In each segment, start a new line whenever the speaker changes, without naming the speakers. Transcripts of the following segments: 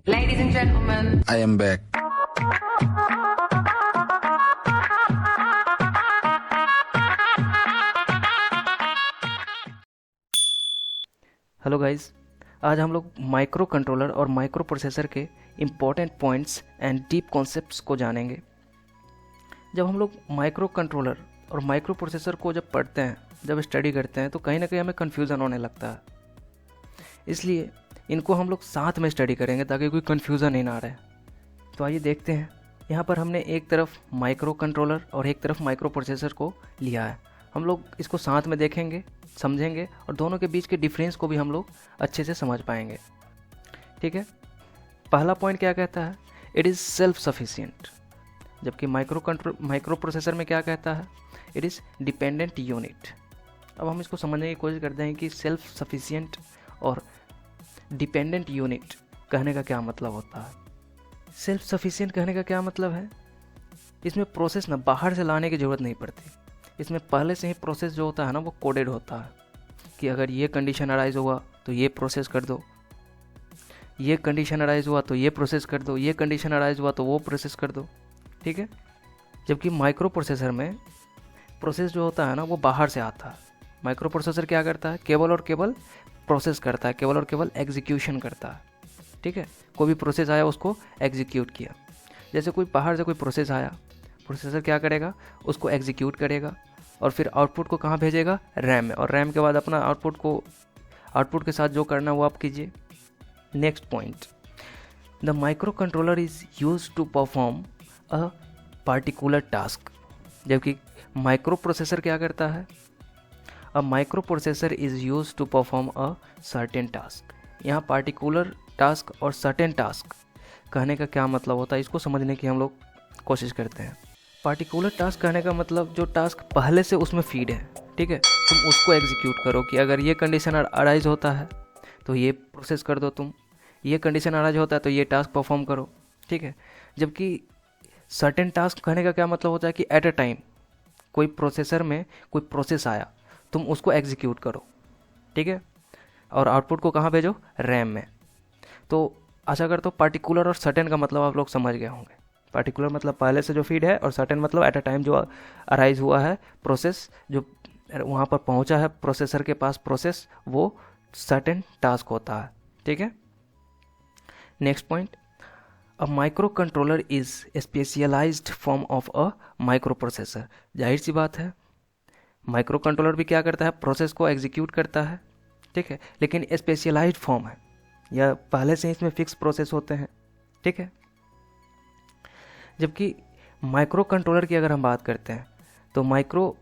Ladies and gentlemen,
I am back.
Hello guys, आज हम लोग माइक्रो कंट्रोलर और माइक्रो प्रोसेसर के important points and deep concepts को जानेंगे। जब हम लोग माइक्रो कंट्रोलर और माइक्रो प्रोसेसर को जब पढ़ते हैं, जब स्टडी करते हैं, तो कहीं ना कहीं हमें कन्फ्यूज़न होने लगता है। इसलिए इनको हम लोग साथ में स्टडी करेंगे ताकि कोई कन्फ्यूज़न ही ना रहे। तो आइए देखते हैं। यहाँ पर हमने एक तरफ माइक्रो कंट्रोलर और एक तरफ माइक्रो प्रोसेसर को लिया है। हम लोग इसको साथ में देखेंगे, समझेंगे और दोनों के बीच के डिफरेंस को भी हम लोग अच्छे से समझ पाएंगे। ठीक है, पहला पॉइंट क्या कहता है? It is self sufficient. जबकि माइक्रो प्रोसेसर में क्या कहता है? It is dependent unit. अब हम इसको समझने की कोशिश करते हैं कि सेल्फ सफिशिएंट और डिपेंडेंट यूनिट कहने का क्या मतलब होता है। सेल्फ सफिशिएंट कहने का क्या मतलब है? इसमें प्रोसेस ना बाहर से लाने की ज़रूरत नहीं पड़ती। इसमें पहले से ही प्रोसेस जो होता है ना, वो कोडेड होता है कि अगर ये कंडीशन अराइज हुआ तो ये प्रोसेस कर दो, ये कंडीशन अराइज हुआ तो ये प्रोसेस कर दो, ये कंडीशन अराइज हुआ तो वो प्रोसेस कर दो। ठीक है। जबकि माइक्रो प्रोसेसर में प्रोसेस जो होता है ना, वो बाहर से आता है। माइक्रो प्रोसेसर क्या करता है? केवल और केवल प्रोसेस करता है, केवल और केवल एग्जीक्यूशन करता है। ठीक है, कोई भी प्रोसेस आया उसको एग्जीक्यूट किया। जैसे कोई बाहर से कोई प्रोसेस आया, प्रोसेसर क्या करेगा? उसको एग्जीक्यूट करेगा और फिर आउटपुट को कहाँ भेजेगा? रैम में। और रैम के बाद अपना आउटपुट के साथ जो करना वो आप कीजिए। Next point, the microcontroller is use to perform a particular task. जबकि माइक्रो प्रोसेसर क्या करता है? A microprocessor is use to perform a certain task. यहाँ पार्टिकुलर टास्क और सर्टेन टास्क कहने का क्या मतलब होता है, इसको समझने की हम लोग कोशिश करते हैं। पार्टिकुलर टास्क कहने का मतलब जो टास्क पहले से उसमें फीड है। ठीक है, तुम उसको एग्जीक्यूट करो कि अगर ये कंडीशन अराइज होता है तो ये प्रोसेस कर दो, तुम ये कंडीशन अराइज होता है तो ये टास्क परफॉर्म करो। ठीक है। जबकि सर्टेन टास्क कहने का क्या मतलब होता है कि एट अ टाइम कोई प्रोसेसर में कोई प्रोसेस आया, तुम उसको एग्जीक्यूट करो। ठीक है, और आउटपुट को कहाँ भेजो? रैम में। तो आशा करता हूँ पार्टिकुलर और सर्टेन का मतलब आप लोग समझ गए होंगे। पार्टिकुलर मतलब पहले से जो फीड है और सर्टेन मतलब एट अ टाइम जो अराइज हुआ है प्रोसेस, जो वहाँ पर पहुँचा है प्रोसेसर के पास प्रोसेस, वो सर्टेन टास्क होता है। ठीक है। Next point, a microcontroller is specialized form of a microprocessor. जाहिर सी बात है, माइक्रो कंट्रोलर भी क्या करता है? प्रोसेस को एग्जीक्यूट करता है। ठीक है, लेकिन स्पेशलाइज्ड फॉर्म है, या पहले से इसमें फिक्स प्रोसेस होते हैं। ठीक है। जबकि माइक्रो कंट्रोलर की अगर हम बात करते हैं तो माइक्रो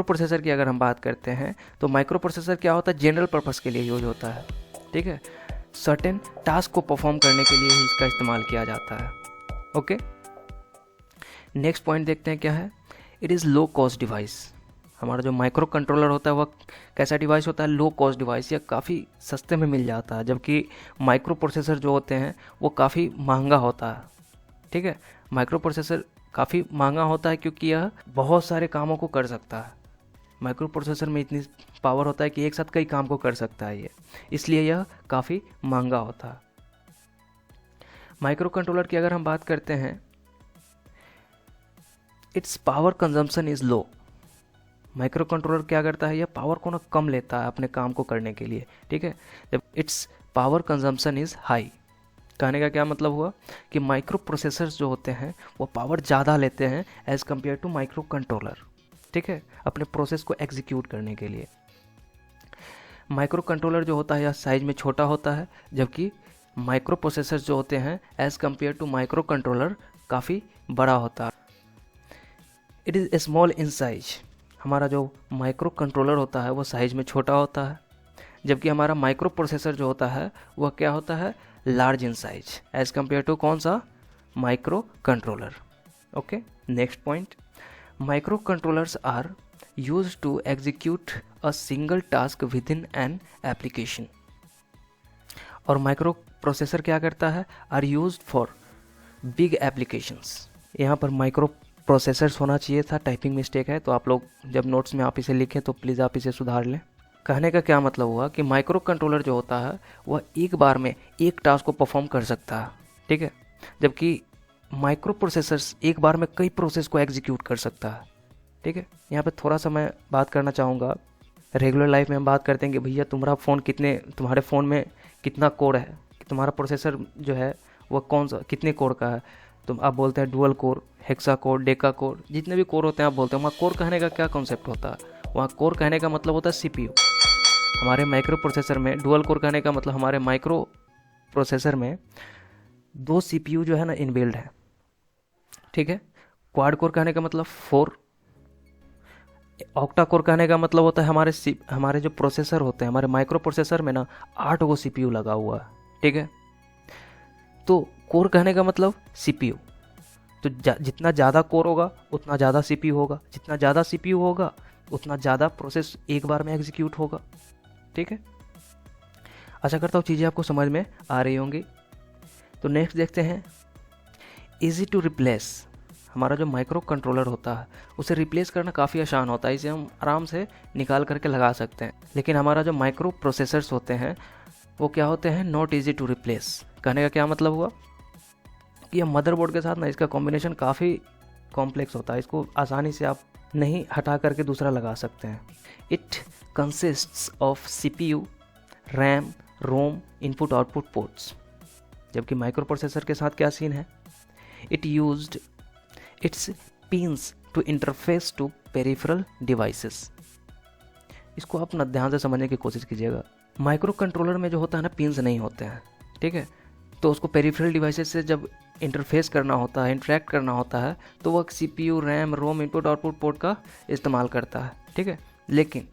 प्रोसेसर की अगर हम बात करते हैं तो माइक्रो प्रोसेसर क्या होता है? जनरल पर्पस के लिए यूज होता है। ठीक है, सर्टेन टास्क को परफॉर्म करने के लिए ही इसका इस्तेमाल किया जाता है। ओके, नेक्स्ट पॉइंट देखते हैं क्या है। It is low cost device. हमारा जो माइक्रो कंट्रोलर होता है वह कैसा डिवाइस होता है? लो कॉस्ट डिवाइस, या काफ़ी सस्ते में मिल जाता है। जबकि माइक्रो प्रोसेसर जो होते हैं वो काफ़ी महंगा होता है। ठीक है, माइक्रो प्रोसेसर काफ़ी महंगा होता है क्योंकि यह बहुत सारे कामों को कर सकता है। माइक्रो प्रोसेसर में इतनी पावर होता है कि एक साथ कई काम को कर सकता है ये, इसलिए यह काफ़ी महंगा होता है। माइक्रो कंट्रोलर की अगर हम बात करते हैं, it's power consumption is low. Micro controller क्या करता है? यह पावर को ना कम लेता है अपने काम को करने के लिए। ठीक है, जब it's power consumption is high कहने का क्या मतलब हुआ कि माइक्रो प्रोसेसर्स जो होते हैं वो पावर ज़्यादा लेते हैं as compare to microcontroller. ठीक है, अपने प्रोसेस को एग्जीक्यूट करने के लिए। माइक्रो कंट्रोलर जो होता है यह साइज में छोटा होता है, जबकि माइक्रो प्रोसेसर्स जो होते हैं as compare to microcontroller काफ़ी बड़ा होता है। It is small in size. हमारा जो माइक्रो कंट्रोलर होता है वो साइज में छोटा होता है, जबकि हमारा माइक्रो प्रोसेसर जो होता है वह क्या होता है? Large in size as compare to कौन सा? Microcontroller. Okay, next point, microcontrollers are use to execute a single task within an application. और माइक्रो प्रोसेसर क्या करता है? Are use for big applications. यहाँ पर micro processors होना चाहिए था, टाइपिंग मिस्टेक है, तो आप लोग जब नोट्स में आप इसे लिखें तो प्लीज़ आप इसे सुधार लें। कहने का क्या मतलब हुआ कि माइक्रो कंट्रोलर जो होता है वह एक बार में एक टास्क को परफॉर्म कर सकता है, ठीक है, जबकि माइक्रो प्रोसेसर्स एक बार में कई प्रोसेस को एग्जीक्यूट कर सकता है, ठीक है। यहाँ पे थोड़ा सा मैं बात करना चाहूँगा। रेगुलर लाइफ में हम बात करते हैं कि भैया तुम्हारे फ़ोन में कितना कोर है, कि तुम्हारा प्रोसेसर जो है वह कौन सा कितने कोर का है। तो आप बोलते हैं dual core, hexa core, Deka core, जितने भी कोर होते हैं आप बोलते हैं। वहाँ कोर कहने का क्या कॉन्सेप्ट होता है, वहाँ कोर कहने का मतलब होता है सीपीयू। हमारे माइक्रो प्रोसेसर में डुअल कोर कहने का मतलब हमारे माइक्रो प्रोसेसर में 2 सीपीयू जो है ना इनबिल्ड है, ठीक है। क्वाड कोर कहने का मतलब 4, ऑक्टा कोर कहने का मतलब होता है हमारे जो प्रोसेसर होते हैं, हमारे माइक्रो प्रोसेसर में ना 8 गो सीपीयू लगा हुआ है, ठीक है। तो कोर कहने का मतलब सीपीयू, तो जितना ज़्यादा कोर होगा उतना ज़्यादा सीपीयू होगा, जितना ज़्यादा सीपीयू होगा उतना ज़्यादा प्रोसेस एक बार में एग्जीक्यूट होगा, ठीक है। आशा करता हूँ चीज़ें आपको समझ में आ रही होंगी। तो नेक्स्ट देखते हैं, इजी टू रिप्लेस। हमारा जो माइक्रो कंट्रोलर होता है उसे रिप्लेस करना काफ़ी आसान होता है, इसे हम आराम से निकाल करके लगा सकते हैं। लेकिन हमारा जो माइक्रो प्रोसेसर्स होते हैं वो क्या होते हैं, नॉट इजी टू रिप्लेस। कहने का क्या मतलब हुआ कि हम मदरबोर्ड के साथ ना इसका कॉम्बिनेशन काफ़ी कॉम्प्लेक्स होता है, इसको आसानी से आप नहीं हटा करके दूसरा लगा सकते हैं। It consists of CPU, RAM, ROM, input output ports. जबकि माइक्रो प्रोसेसर के साथ क्या सीन है, it used its pins to interface to peripheral devices. इसको आप ना ध्यान से समझने की कोशिश कीजिएगा। माइक्रो कंट्रोलर में जो होता है ना पिन्स नहीं होते हैं, ठीक है। तो उसको पेरिफेरल डिवाइसेस से जब इंटरफेस करना होता है, इंटरेक्ट करना होता है, तो वह CPU, RAM, ROM, input output port का इस्तेमाल करता है, ठीक है। लेकिन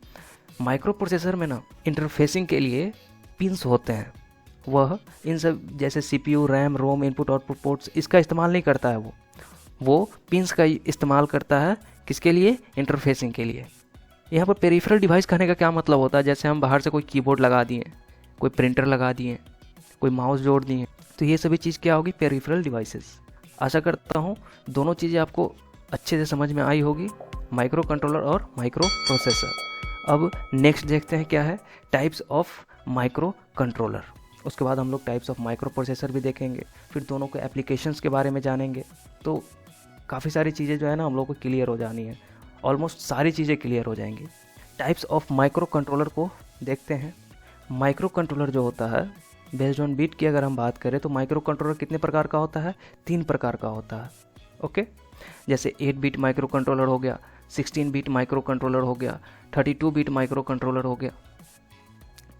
माइक्रो प्रोसेसर में ना इंटरफेसिंग के लिए पिन्स होते हैं, वह इन सब जैसे CPU, RAM, ROM, input output ports इसका इस्तेमाल नहीं करता है। वो पिन्स का इस्तेमाल करता है किसके लिए, इंटरफेसिंग के लिए। यहाँ पर पेरिफेरल डिवाइस कहने का क्या मतलब होता है, जैसे हम बाहर से कोई कीबोर्ड लगा दिए, कोई प्रिंटर लगा दिए, कोई माउस जोड़ दिए, तो ये सभी चीज़ क्या होगी, पेरिफेरल डिवाइसेस। आशा करता हूँ दोनों चीज़ें आपको अच्छे से समझ में आई होगी, माइक्रो कंट्रोलर और माइक्रो प्रोसेसर। अब नेक्स्ट देखते हैं क्या है, टाइप्स ऑफ माइक्रो कंट्रोलर। उसके बाद हम लोग टाइप्स ऑफ माइक्रो प्रोसेसर भी देखेंगे, फिर दोनों के एप्लीकेशंस के बारे में जानेंगे। तो काफ़ी सारी चीज़ें जो है ना हम लोग को क्लियर हो जानी है, ऑलमोस्ट सारी चीज़ें क्लियर हो जाएंगी। टाइप्स ऑफ माइक्रो कंट्रोलर को देखते हैं। माइक्रो कंट्रोलर जो होता है, बेस्ड ऑन बीट की अगर हम बात करें तो माइक्रो कंट्रोलर कितने प्रकार का होता है, 3 प्रकार का होता है, ओके। जैसे 8 बिट माइक्रो कंट्रोलर हो गया, 16 बिट माइक्रो कंट्रोलर हो गया, 32 बिट माइक्रो कंट्रोलर हो गया।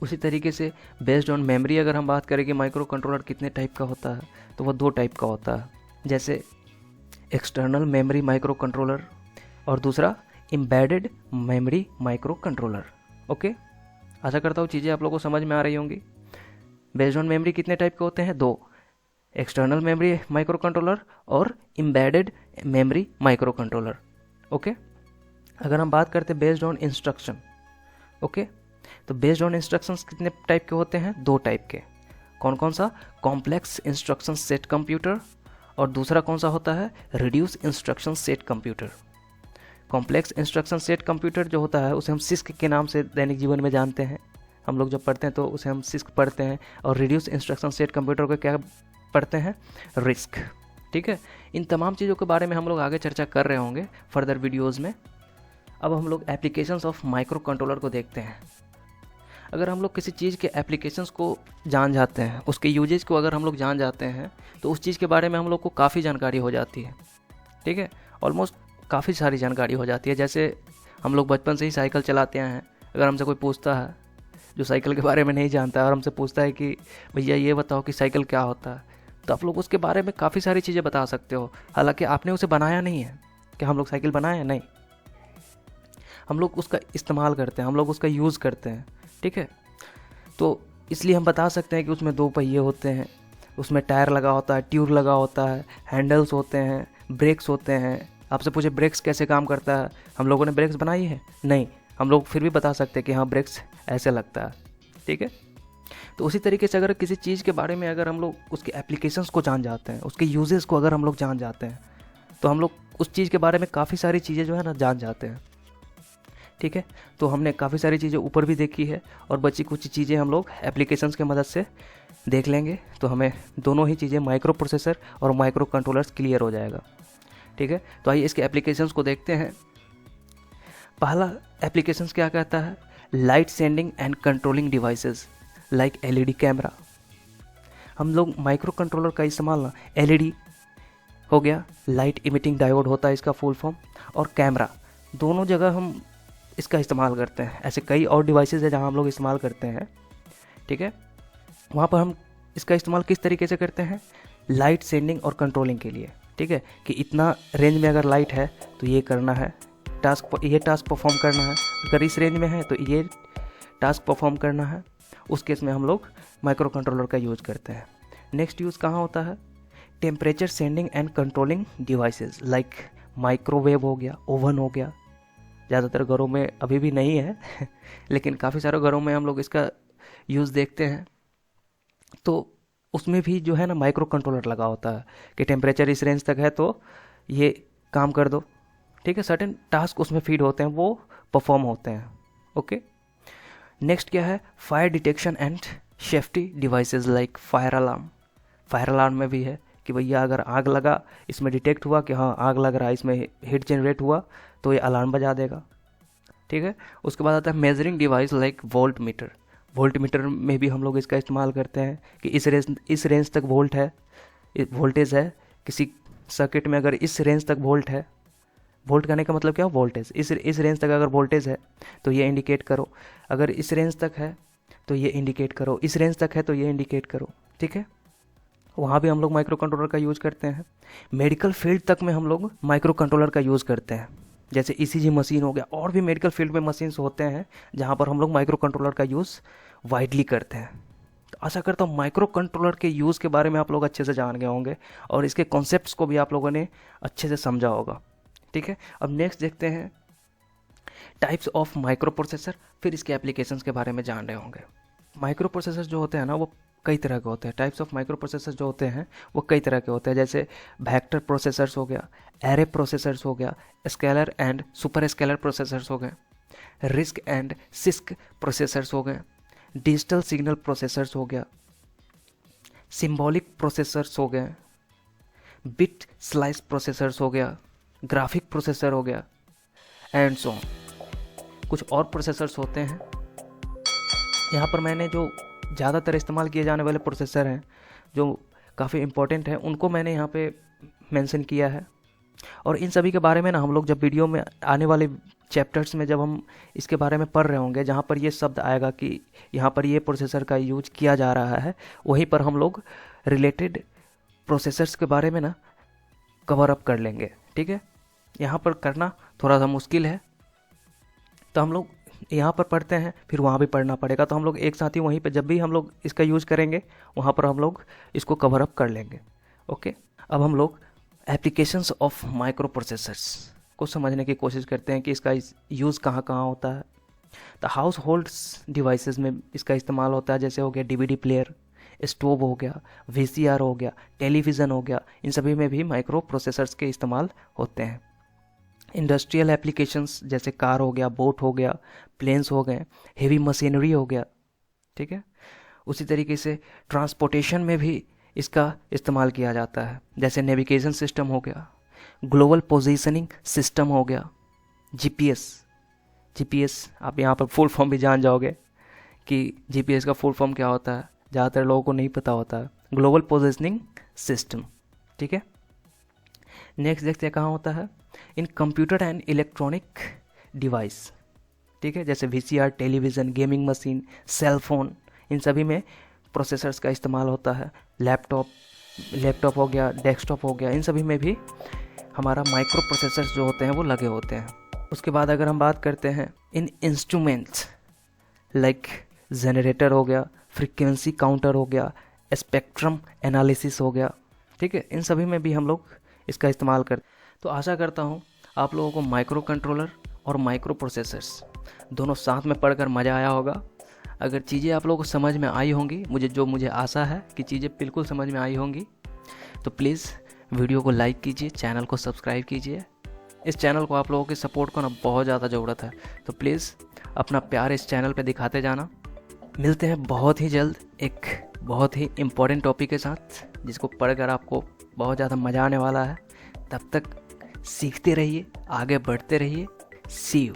उसी तरीके से बेस्ड ऑन मेमोरी अगर हम बात करें कि माइक्रो कंट्रोलर कितने टाइप का होता है, तो वह 2 टाइप का होता है। जैसे एक्सटर्नल मेमोरी माइक्रो कंट्रोलर और दूसरा embedded memory microcontroller, okay. आशा करता हूँ चीज़ें आप लोगों को समझ में आ रही होंगी। बेस्ड ऑन मेमोरी कितने टाइप के होते हैं, 2, एक्सटर्नल मेमोरी माइक्रो कंट्रोलर और embedded memory microcontroller, okay. अगर हम बात करते हैं बेस्ड ऑन इंस्ट्रक्शन, ओके, तो बेस्ड ऑन इंस्ट्रक्शंस कितने टाइप के होते हैं, 2 टाइप के। कौन कौन सा, कॉम्प्लेक्स इंस्ट्रक्शन सेट कंप्यूटर और दूसरा कौन सा होता है, reduce instruction set computer. Complex instruction set computer जो होता है उसे हम सिस्क के नाम से दैनिक जीवन में जानते हैं, हम लोग जब पढ़ते हैं तो उसे हम सिस्क पढ़ते हैं। और रिड्यूस इंस्ट्रक्शन सेट कंप्यूटर को क्या पढ़ते हैं, रिस्क, ठीक है। इन तमाम चीज़ों के बारे में हम लोग आगे चर्चा कर रहे होंगे फर्दर वीडियोज़ में। अब हम लोग एप्लीकेशंस ऑफ माइक्रो कंट्रोलर को देखते हैं। अगर हम लोग किसी चीज़ के एप्लीकेशंस को जान जाते हैं, उसके यूजेज को अगर हम लोग जान जाते हैं, तो उस चीज़ के बारे में हम लोग को काफ़ी जानकारी हो जाती है, ठीक है। ऑलमोस्ट काफ़ी सारी जानकारी हो जाती है। जैसे हम लोग बचपन से ही साइकिल चलाते हैं, अगर हमसे कोई पूछता है जो साइकिल के बारे में नहीं जानता है और हमसे पूछता है कि भैया ये बताओ कि साइकिल क्या होता है, तो आप लोग उसके बारे में काफ़ी सारी चीज़ें बता सकते हो। हालांकि आपने उसे बनाया नहीं है, कि हम लोग साइकिल बनाए हैं, नहीं, हम लोग उसका इस्तेमाल करते हैं, हम लोग उसका यूज़ करते हैं, ठीक है। तो इसलिए हम बता सकते हैं कि उसमें 2 पहिए होते हैं, उसमें टायर लगा होता है, ट्यूब लगा होता है, हैंडल्स होते हैं, ब्रेक्स होते हैं। आपसे पूछे ब्रेक्स कैसे काम करता है, हम लोगों ने ब्रेक्स बनाई है, नहीं, हम लोग फिर भी बता सकते हैं कि हाँ ब्रेक्स ऐसे लगता है, ठीक है। तो उसी तरीके से अगर किसी चीज़ के बारे में अगर हम लोग उसके एप्लीकेशंस को जान जाते हैं, उसके यूजेस को अगर हम लोग जान जाते हैं, तो हम लोग उस चीज़ के बारे में काफ़ी सारी चीज़ें जो है ना जान जाते हैं। ठीक है। तो हमने काफ़ी सारी चीज़ें ऊपर भी देखी है और बची कुछ चीज़ें हम लोग एप्लीकेशंस के मदद से देख लेंगे, तो हमें दोनों ही चीज़ें माइक्रो प्रोसेसर और माइक्रो कंट्रोलर्स क्लियर हो जाएगा, ठीक है। तो आइए इसके एप्लीकेशंस को देखते हैं। पहला एप्लीकेशंस क्या कहता है, light sending end controlling devices like LED camera. हम लोग माइक्रो कंट्रोलर का इस्तेमाल ना एलईडी हो गया, लाइट इमिटिंग डायोड होता है इसका फुल फॉर्म, और कैमरा, दोनों जगह हम इसका इस्तेमाल करते हैं। ऐसे कई और डिवाइसेस है जहां हम लोग इस्तेमाल करते हैं, ठीक है। वहाँ पर हम इसका इस्तेमाल किस तरीके से करते हैं, लाइट सेंडिंग और कंट्रोलिंग के लिए, ठीक है, कि इतना रेंज में अगर लाइट है तो ये करना है ये टास्क परफॉर्म करना है, अगर इस रेंज में है तो ये टास्क परफॉर्म करना है। उस केस में हम लोग माइक्रो कंट्रोलर का यूज़ करते हैं। नेक्स्ट यूज़ कहाँ होता है, temperature sending end controlling devices like microwave हो गया, ओवन हो गया। ज़्यादातर घरों में अभी भी नहीं है लेकिन काफ़ी सारे घरों में हम लोग इसका यूज़ देखते हैं। तो उसमें भी जो है ना माइक्रो कंट्रोलर लगा होता है कि टेम्परेचर इस रेंज तक है तो ये काम कर दो, ठीक है। सर्टेन टास्क उसमें फीड होते हैं, वो परफॉर्म होते हैं, ओके। नेक्स्ट क्या है, fire detection and safety devices like fire alarm. Fire alarm में भी है कि भैया अगर आग लगा, इसमें डिटेक्ट हुआ कि हाँ आग लग रहा है, इसमें हीट जनरेट हुआ तो ये अलार्म बजा देगा, ठीक है। उसके बाद आता है measuring device like volt meter. Volt meter में भी हम लोग इसका इस्तेमाल करते हैं कि इस रेंज तक वोल्ट है, वोल्टेज है किसी सर्किट में, अगर इस रेंज तक वोल्ट है, वोल्ट कहने का मतलब क्या, वोल्टेज, इस रेंज तक अगर वोल्टेज है तो ये इंडिकेट करो, अगर इस रेंज तक है तो ये इंडिकेट करो, इस रेंज तक है तो ये इंडिकेट करो, ठीक है। वहाँ भी हम लोग माइक्रो कंट्रोलर का यूज़ करते हैं। मेडिकल फील्ड तक में हम लोग माइक्रो कंट्रोलर का यूज़ करते हैं, जैसे ईसीजी मशीन हो गया, और भी मेडिकल फील्ड में मशीन्स होते हैं जहाँ पर हम लोग माइक्रो कंट्रोलर का यूज़ वाइडली करते हैं। तो आशा करता हूँ माइक्रो कंट्रोलर के यूज़ के बारे में आप लोग अच्छे से जान गए होंगे और इसके कॉन्सेप्ट्स को भी आप लोगों ने अच्छे से समझा होगा, ठीक है। अब नेक्स्ट देखते हैं टाइप्स ऑफ माइक्रो प्रोसेसर, फिर इसके एप्लीकेशंस के बारे में जान रहे होंगे। माइक्रो प्रोसेसर जो होते हैं ना वो कई तरह के होते हैं। टाइप्स ऑफ माइक्रो प्रोसेसर जो होते हैं वो कई तरह के होते हैं, जैसे वेक्टर प्रोसेसर्स हो गया, एरे प्रोसेसर्स हो गया, scalar and super scalar processors हो गए, रिस्क एंड सिस्क प्रोसेसर्स हो गए, डिजिटल सिग्नल प्रोसेसर्स हो गया, सिंबॉलिक प्रोसेसर्स हो गए, बिट स्लाइस प्रोसेसर्स हो गया, ग्राफिक प्रोसेसर हो गया, एंड सो ऑन। कुछ और प्रोसेसर्स होते हैं। यहाँ पर मैंने जो ज़्यादातर इस्तेमाल किए जाने वाले प्रोसेसर हैं जो काफ़ी इम्पोर्टेंट हैं उनको मैंने यहाँ पे मेंशन किया है, और इन सभी के बारे में ना हम लोग जब वीडियो में आने वाले चैप्टर्स में जब हम इसके बारे में पढ़ रहे होंगे, जहाँ पर ये शब्द आएगा कि यहाँ पर ये प्रोसेसर का यूज किया जा रहा है, वहीं पर हम लोग रिलेटेड प्रोसेसर्स के बारे में ना कवर अप कर लेंगे, ठीक है। यहाँ पर करना थोड़ा सा मुश्किल है, तो हम लोग यहाँ पर पढ़ते हैं फिर वहाँ भी पढ़ना पड़ेगा, तो हम लोग एक साथ ही वहीं पर जब भी हम लोग इसका यूज़ करेंगे वहाँ पर हम लोग इसको कवर अप कर लेंगे, ओके। अब हम लोग एप्लीकेशंस ऑफ माइक्रो प्रोसेसर्स को समझने की कोशिश करते हैं कि इसका यूज़ कहाँ कहाँ होता है। तो हाउस होल्ड्स डिवाइसेस में इसका इस्तेमाल होता है, जैसे हो गया डीवीडी प्लेयर, स्टोव हो गया, वीसीआर हो गया, टेलीविज़न हो गया, इन सभी में भी माइक्रो प्रोसेसर्स के इस्तेमाल होते हैं। इंडस्ट्रियल एप्लीकेशंस जैसे कार हो गया, बोट हो गया, प्लेन्स हो गए, हेवी मशीनरी हो गया, ठीक है। उसी तरीके से ट्रांसपोर्टेशन में भी इसका इस्तेमाल किया जाता है, जैसे नेविगेशन सिस्टम हो गया, ग्लोबल पोजीशनिंग सिस्टम हो गया, जीपीएस आप यहाँ पर फुल फॉर्म भी जान जाओगे कि जीपीएस का फुल फॉर्म क्या होता है, ज़्यादातर लोगों को नहीं पता होता है, ग्लोबल पोजीशनिंग सिस्टम, ठीक है। नेक्स्ट देखते हैं कहाँ होता है, in computer and electronic device, ठीक है, जैसे VCR, television, gaming machine, cell phone, इन सभी में प्रोसेसर्स का इस्तेमाल होता है। लैपटॉप हो गया, डेस्कटॉप हो गया, इन सभी में भी हमारा माइक्रो प्रोसेसर्स जो होते हैं वो लगे होते हैं। उसके बाद अगर हम बात करते हैं इन इंस्ट्रूमेंट्स लाइक जनरेटर हो गया, फ्रीक्वेंसी काउंटर हो गया, स्पेक्ट्रम एनालिसिस हो गया, ठीक है, इन सभी में भी हम लोग इसका इस्तेमाल करते। तो आशा करता हूँ आप लोगों को माइक्रो कंट्रोलर और माइक्रो प्रोसेसर्स दोनों साथ में पढ़कर मज़ा आया होगा। अगर चीज़ें आप लोगों को समझ में आई होंगी, मुझे आशा है कि चीज़ें बिल्कुल समझ में आई होंगी, तो प्लीज़ वीडियो को लाइक कीजिए, चैनल को सब्सक्राइब कीजिए इस चैनल को आप लोगों की सपोर्ट को ना बहुत ज़्यादा ज़रूरत है, तो प्लीज़ अपना प्यार इस चैनल पे दिखाते जाना। मिलते हैं बहुत ही जल्द एक बहुत ही इम्पोर्टेंट टॉपिक के साथ, जिसको पढ़कर आपको बहुत ज़्यादा मज़ा आने वाला है। तब तक सीखते रहिए, आगे बढ़ते रहिए। सी यू।